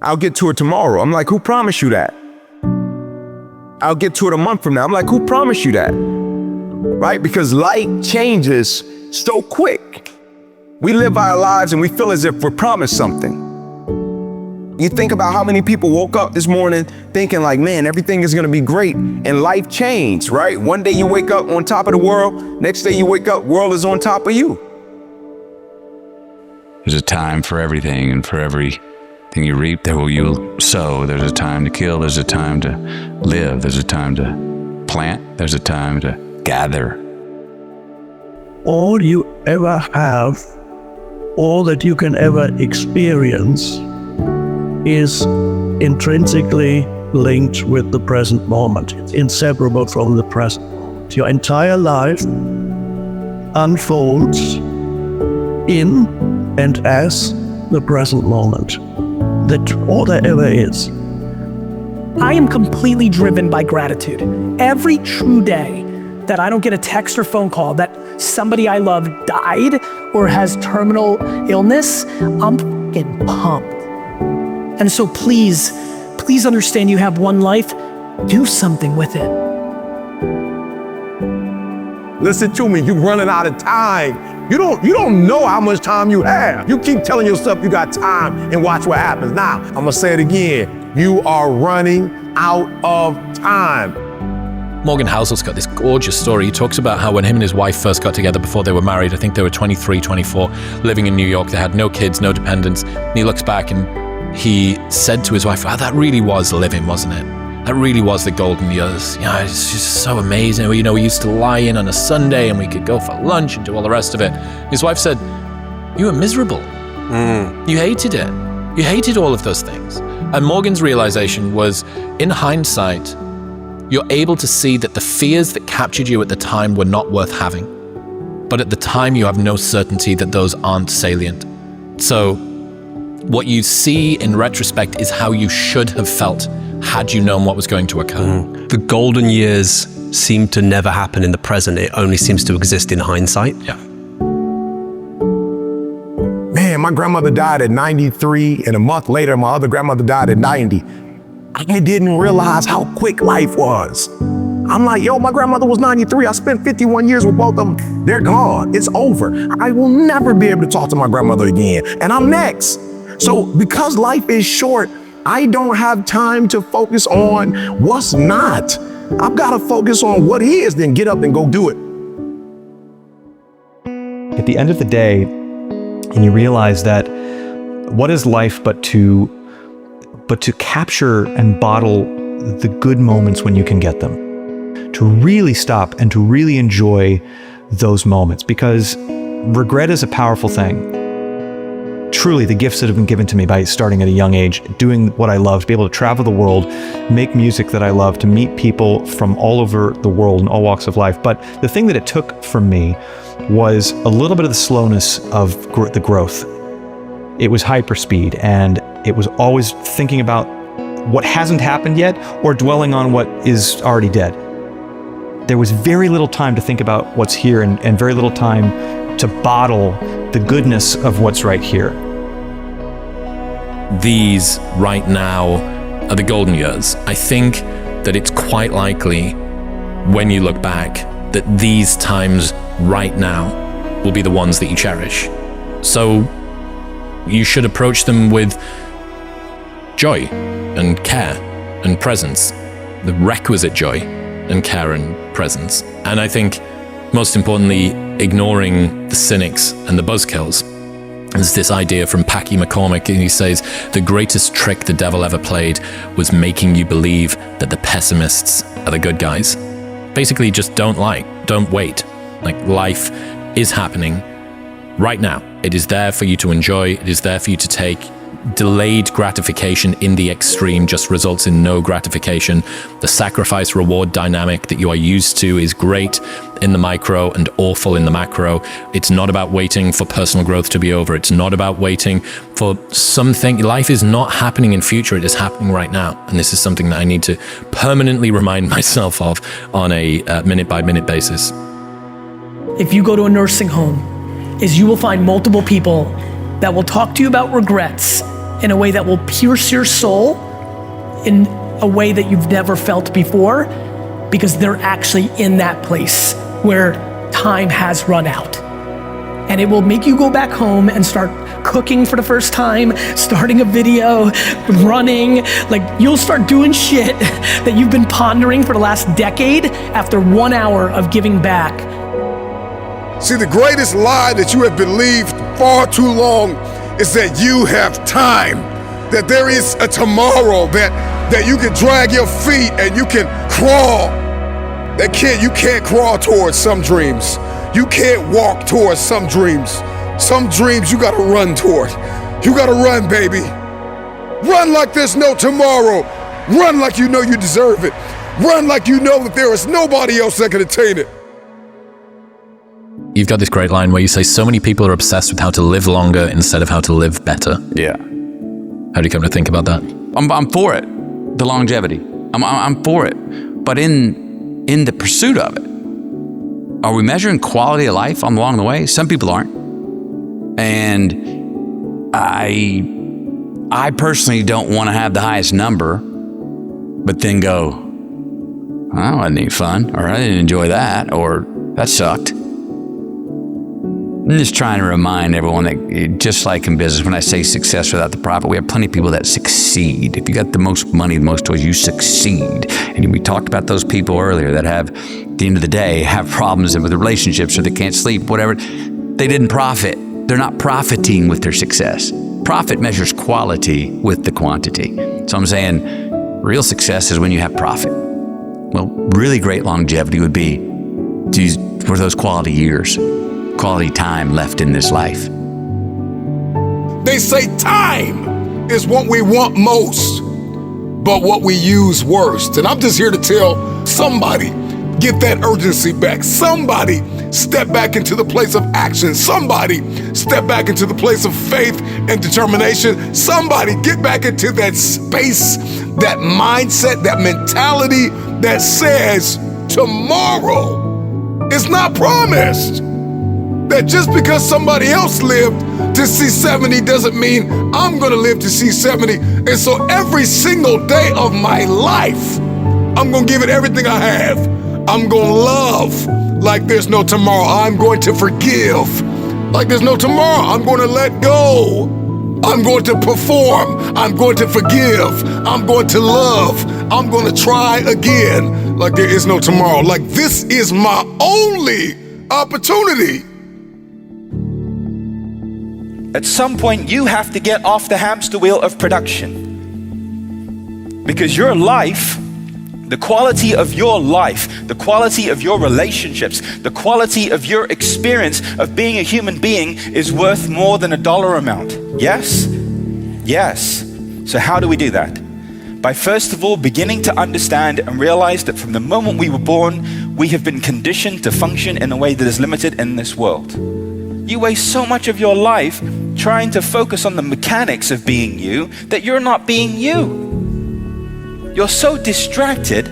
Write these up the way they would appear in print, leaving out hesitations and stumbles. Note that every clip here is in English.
I'll get to it tomorrow. I'm like, who promised you that? I'll get to it a month from now. I'm like, who promised you that? Right? Because life changes so quick. We live our lives and we feel as if we're promised something. You think about how many people woke up this morning thinking like, man, everything is gonna be great, and life changed, right? One day you wake up on top of the world, next day you wake up, world is on top of you. There's a time for everything, and for everything you reap, there will you sow. There's a time to kill, there's a time to live, there's a time to plant, there's a time to gather. All you ever have, all that you can ever experience is intrinsically linked with the present moment. It's inseparable from the present moment. Your entire life unfolds in and as the present moment. That's all there ever is. I am completely driven by gratitude. Every true day that I don't get a text or phone call that somebody I love died or has terminal illness, I'm fucking pumped. And so please understand you have one life. Do something with it. Listen to me, you're running out of time. You don't know how much time you have. You keep telling yourself you got time and watch what happens. Now, I'm gonna say it again. You are running out of time. Morgan Housel's got this gorgeous story. He talks about how when him and his wife first got together before they were married, I think they were 23, 24, living in New York. They had no kids, no dependents. And he looks back and he said to his wife, oh, that really was living, wasn't it? That really was the golden years. Yeah, it's just so amazing. We used to lie in on a Sunday and we could go for lunch and do all the rest of it. His wife said, you were miserable. You hated it. You hated all of those things. And Morgan's realization was, in hindsight, you're able to see that the fears that captured you at the time were not worth having. But at the time, you have no certainty that those aren't salient. So what you see in retrospect is how you should have felt had you known what was going to occur. The golden years seem to never happen in the present. It only seems to exist in hindsight. Yeah. Man, my grandmother died at 93, and a month later, my other grandmother died at 90. I didn't realize how quick life was. I'm like, yo, my grandmother was 93. I spent 51 years with both of them. They're gone. It's over. I will never be able to talk to my grandmother again. And I'm next. So because life is short, I don't have time to focus on what's not. I've got to focus on what is, then get up and go do it. At the end of the day, and you realize that what is life but to capture and bottle the good moments when you can get them, to really stop and to really enjoy those moments, because regret is a powerful thing. Truly, the gifts that have been given to me by starting at a young age, doing what I love, to be able to travel the world, make music that I love, to meet people from all over the world in all walks of life. But the thing that it took from me was a little bit of the slowness of the growth. It was hyperspeed, and it was always thinking about what hasn't happened yet or dwelling on what is already dead. There was very little time to think about what's here, and very little time to bottle the goodness of what's right here. These right now are the golden years. I think that it's quite likely, when you look back, that these times right now will be the ones that you cherish. So you should approach them with joy and care and presence, the requisite joy and care and presence. And I think, most importantly, ignoring the cynics and the buzzkills. There's this idea from Packy McCormick, and he says, the greatest trick the devil ever played was making you believe that the pessimists are the good guys. Basically, just don't wait. Like, life is happening right now. It is there for you to enjoy. It is there for you to take. Delayed gratification in the extreme just results in no gratification. The sacrifice reward dynamic that you are used to is great in the micro and awful in the macro. It's not about waiting for personal growth to be over. It's not about waiting for something. Life is not happening in future. It is happening right now. And this is something that I need to permanently remind myself of on a minute by minute basis. If you go to a nursing home, you will find multiple people that will talk to you about regrets in a way that will pierce your soul in a way that you've never felt before, because they're actually in that place where time has run out. And it will make you go back home and start cooking for the first time, starting a video, running. Like, you'll start doing shit that you've been pondering for the last decade after 1 hour of giving back. See, the greatest lie that you have believed far too long is that you have time, that there is a tomorrow, that you can drag your feet and you can crawl. You can't crawl towards some dreams. You can't walk towards some dreams. Some dreams you gotta run toward. You gotta run, baby. Run like there's no tomorrow. Run like you know you deserve it. Run like you know that there is nobody else that can attain it. You've got this great line where you say so many people are obsessed with how to live longer instead of how to live better. Yeah. How do you come to think about that? I'm for it. The longevity. I'm for it. But in the pursuit of it, are we measuring quality of life along the way? Some people aren't. And I personally don't want to have the highest number, but then go, oh, that wasn't any fun, or I didn't enjoy that, or that sucked. I'm just trying to remind everyone that, just like in business, when I say success without the profit, we have plenty of people that succeed. If you got the most money, the most toys, you succeed. And we talked about those people earlier that have, at the end of the day, have problems with relationships, or they can't sleep, whatever. They didn't profit. They're not profiting with their success. Profit measures quality with the quantity. So I'm saying real success is when you have profit. Well, really great longevity would be for those quality years. Quality time left in this life. They say time is what we want most, but what we use worst. And I'm just here to tell somebody, get that urgency back. Somebody step back into the place of action. Somebody step back into the place of faith and determination. Somebody get back into that space, that mindset, that mentality that says tomorrow is not promised. That just because somebody else lived to see 70 doesn't mean I'm gonna live to see 70. And so every single day of my life, I'm gonna give it everything I have. I'm gonna love like there's no tomorrow. I'm going to forgive like there's no tomorrow. I'm gonna let go. I'm going to perform. I'm going to forgive. I'm going to love. I'm gonna try again like there is no tomorrow. Like this is my only opportunity. At some point, you have to get off the hamster wheel of production. Because your life, the quality of your life, the quality of your relationships, the quality of your experience of being a human being is worth more than a dollar amount. Yes? Yes. So how do we do that? By first of all, beginning to understand and realize that from the moment we were born, we have been conditioned to function in a way that is limited in this world. You waste so much of your life trying to focus on the mechanics of being you that you're not being you. You're so distracted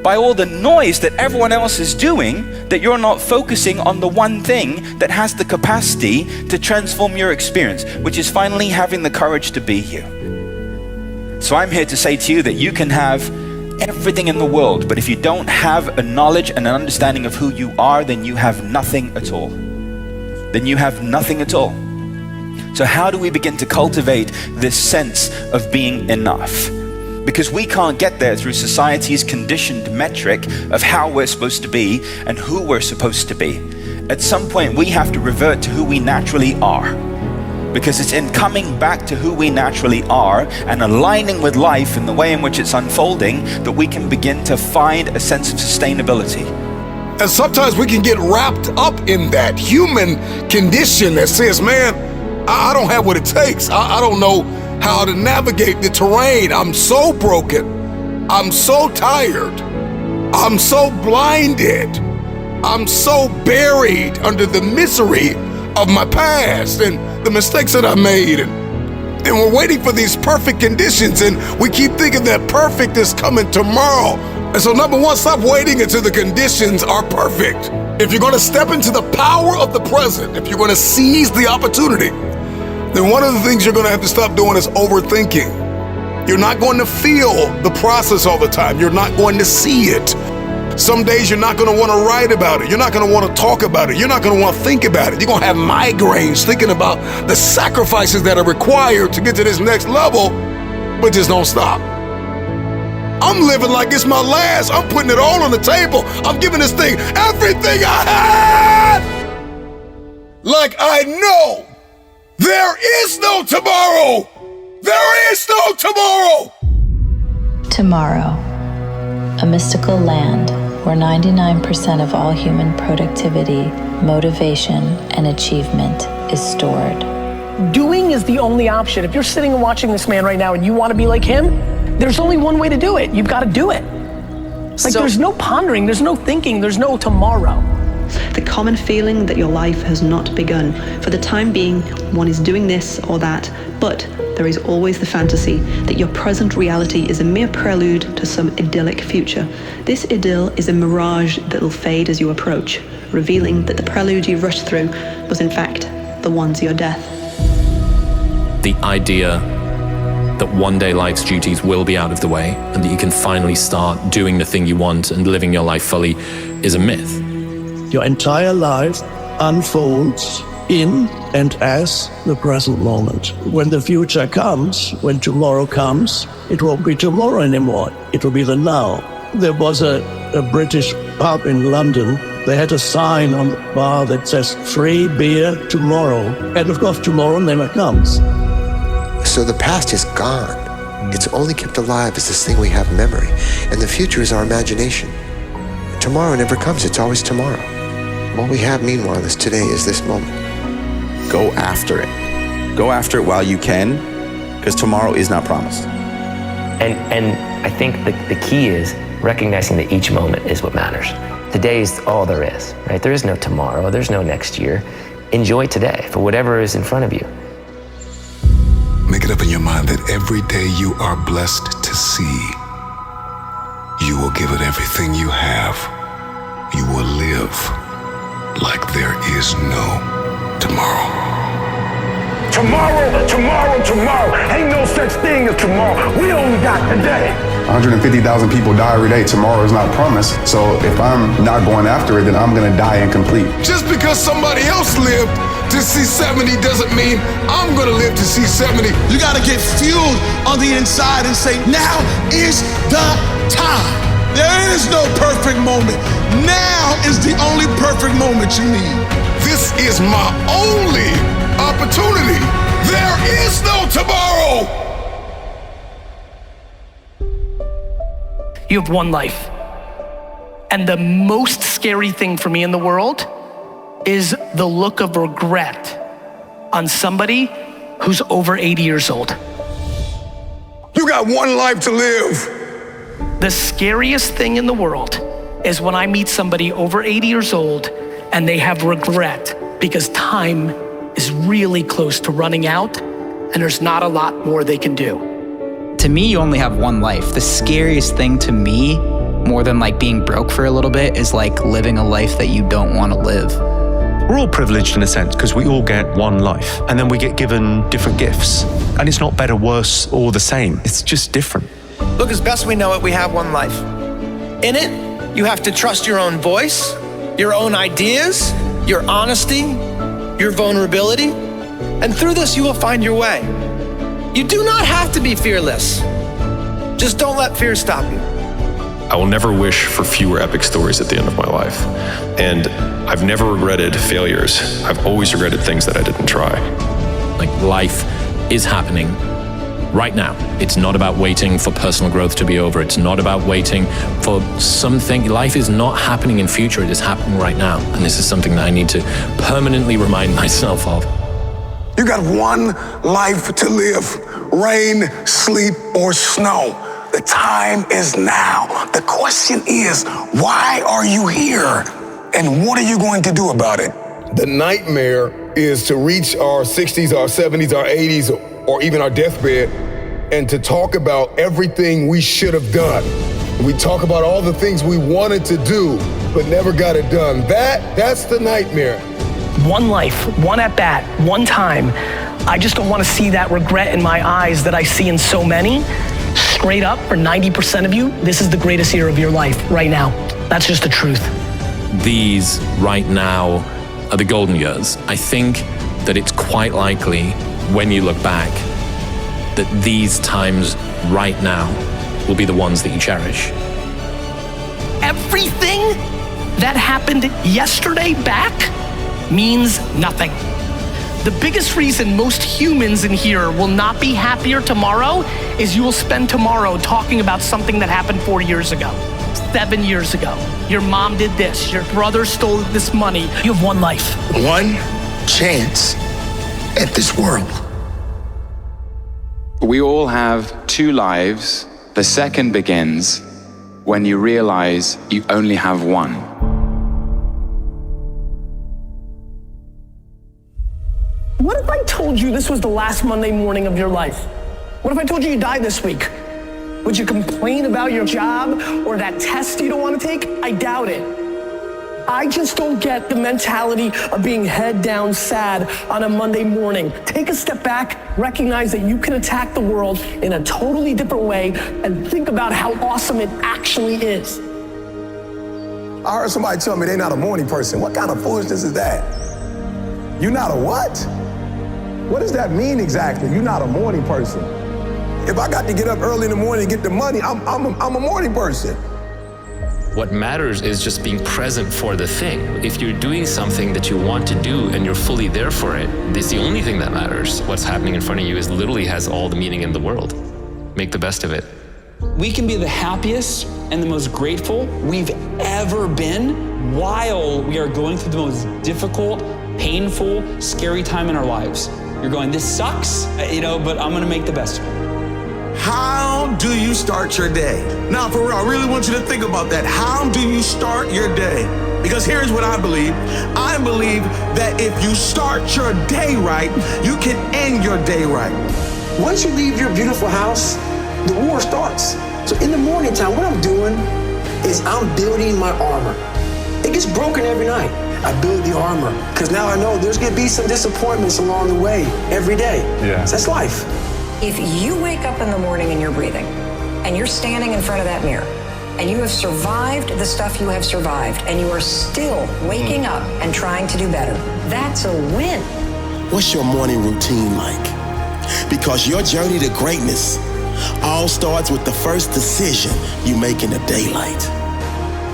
by all the noise that everyone else is doing that you're not focusing on the one thing that has the capacity to transform your experience, which is finally having the courage to be you. So I'm here to say to you that you can have everything in the world, but if you don't have a knowledge and an understanding of who you are, then you have nothing at all. Then you have nothing at all. So how do we begin to cultivate this sense of being enough? Because we can't get there through society's conditioned metric of how we're supposed to be and who we're supposed to be. At some point, we have to revert to who we naturally are. Because it's in coming back to who we naturally are and aligning with life in the way in which it's unfolding that we can begin to find a sense of sustainability. And sometimes we can get wrapped up in that human condition that says, man, I don't have what it takes. I don't know how to navigate the terrain. I'm so broken. I'm so tired. I'm so blinded. I'm so buried under the misery of my past and the mistakes that I made. And we're waiting for these perfect conditions, and we keep thinking that perfect is coming tomorrow. And so number one, stop waiting until the conditions are perfect. If you're gonna step into the power of the present, if you're gonna seize the opportunity, then one of the things you're going to have to stop doing is overthinking. You're not going to feel the process all the time. You're not going to see it. Some days you're not going to want to write about it. You're not going to want to talk about it. You're not going to want to think about it. You're going to have migraines thinking about the sacrifices that are required to get to this next level, but just don't stop. I'm living like it's my last. I'm putting it all on the table. I'm giving this thing everything I had. Like I know there is no tomorrow. There is no tomorrow. Tomorrow, a mystical land where 99% of all human productivity, motivation, and achievement is stored. Doing is the only option. If you're sitting and watching this man right now and you want to be like him, there's only one way to do it. You've got to do it. Like there's no pondering, there's no thinking, there's no tomorrow. The common feeling that your life has not begun. For the time being, one is doing this or that, but there is always the fantasy that your present reality is a mere prelude to some idyllic future. This idyll is a mirage that will fade as you approach, revealing that the prelude you rushed through was in fact the one to your death. The idea that one day life's duties will be out of the way and that you can finally start doing the thing you want and living your life fully is a myth. Your entire life unfolds in and as the present moment. When the future comes, when tomorrow comes, it won't be tomorrow anymore. It will be the now. There was a British pub in London. They had a sign on the bar that says, "Free beer tomorrow." And of course, tomorrow never comes. So the past is gone. It's only kept alive as this thing we have memory. And the future is our imagination. Tomorrow never comes. It's always tomorrow. What we have, meanwhile, is today, is this moment. Go after it. Go after it while you can, because tomorrow is not promised. And I think the key is recognizing that each moment is what matters. Today is all there is, right? There is no tomorrow. There's no next year. Enjoy today for whatever is in front of you. Make it up in your mind that every day you are blessed to see, you will give it everything you have. You will live like there is no tomorrow. Tomorrow. Ain't no such thing as tomorrow. We only got today. 150,000 people die every day. Tomorrow is not promised. So if I'm not going after it, then I'm going to die incomplete. Just because somebody else lived to see 70 doesn't mean I'm going to live to see 70. You got to get fueled on the inside and say, now is the time. There is no perfect moment. Now is the only perfect moment you need. This is my only opportunity. There is no tomorrow. You have one life. And the most scary thing for me in the world is the look of regret on somebody who's over 80 years old. You got one life to live. The scariest thing in the world is when I meet somebody over 80 years old and they have regret because time is really close to running out and there's not a lot more they can do. To me, you only have one life. The scariest thing to me, more than like being broke for a little bit, is like living a life that you don't want to live. We're all privileged in a sense because we all get one life and then we get given different gifts. And it's not better, worse, or the same. It's just different. Look, as best we know it, we have one life. In it, you have to trust your own voice, your own ideas, your honesty, your vulnerability. And through this, you will find your way. You do not have to be fearless. Just don't let fear stop you. I will never wish for fewer epic stories at the end of my life. And I've never regretted failures. I've always regretted things that I didn't try. Like, life is happening right now. It's not about waiting for personal growth to be over. It's not about waiting for something. Life is not happening in future. It is happening right now. And this is something that I need to permanently remind myself of. You got one life to live. Rain, sleep, or snow. The time is now. The question is, why are you here? And what are you going to do about it? The nightmare is to reach our 60s, our 70s, our 80s, or even our deathbed, and to talk about everything we should have done. We talk about all the things we wanted to do, but never got it done. That's the nightmare. One life, one at bat, one time, I just don't want to see that regret in my eyes that I see in so many. Straight up, for 90% of you, this is the greatest year of your life right now. That's just the truth. These right now are the golden years. I think that it's quite likely when you look back that these times right now will be the ones that you cherish. Everything that happened yesterday back means nothing. The biggest reason most humans in here will not be happier tomorrow is you will spend tomorrow talking about something that happened 4 years ago, 7 years ago. Your mom did this, your brother stole this money. You have one life. One chance at this world. We all have 2 lives. The second begins when you realize you only have one. What if I told you this was the last Monday morning of your life? What if I told you you died this week? Would you complain about your job or that test you don't want to take? I doubt it. I just don't get the mentality of being head down sad on a Monday morning. Take a step back, recognize that you can attack the world in a totally different way, and think about how awesome it actually is. I heard somebody tell me they're not a morning person. What kind of foolishness is that? You're not a what? What does that mean exactly? You're not a morning person. If I got to get up early in the morning and get the money, I'm a morning person. What matters is just being present for the thing. If you're doing something that you want to do and you're fully there for it, it's the only thing that matters. What's happening in front of you is literally has all the meaning in the world. Make the best of it. We can be the happiest and the most grateful we've ever been while we are going through the most difficult, painful, scary time in our lives. You're going, this sucks, but I'm gonna make the best of it. How do you start your day? Now, for real, I really want you to think about that. How do you start your day? Because here's what I believe. I believe that if you start your day right, you can end your day right. Once you leave your beautiful house, the war starts. So in the morning time, what I'm doing is I'm building my armor. It gets broken every night. I build the armor because now I know there's gonna be some disappointments along the way every day. Yeah. So that's life. If you wake up in the morning and you're breathing, and you're standing in front of that mirror, and you have survived the stuff you have survived, and you are still waking up and trying to do better, that's a win. What's your morning routine like? Because your journey to greatness all starts with the first decision you make in the daylight.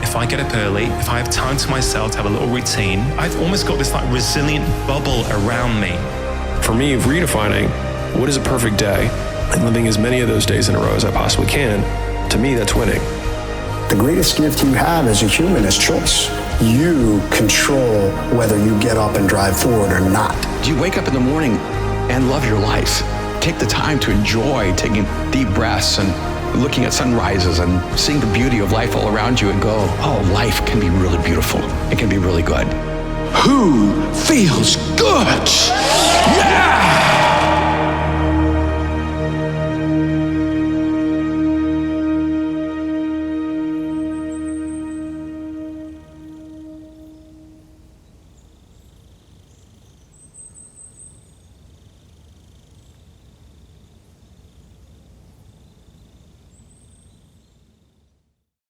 If I get up early, if I have time to myself to have a little routine, I've almost got this resilient bubble around me. For me, redefining what is a perfect day and living as many of those days in a row as I possibly can, to me, that's winning. The greatest gift you have as a human is choice. You control whether you get up and drive forward or not. Do you wake up in the morning and love your life? Take the time to enjoy taking deep breaths and looking at sunrises and seeing the beauty of life all around you and go, oh, life can be really beautiful. It can be really good. Who feels good?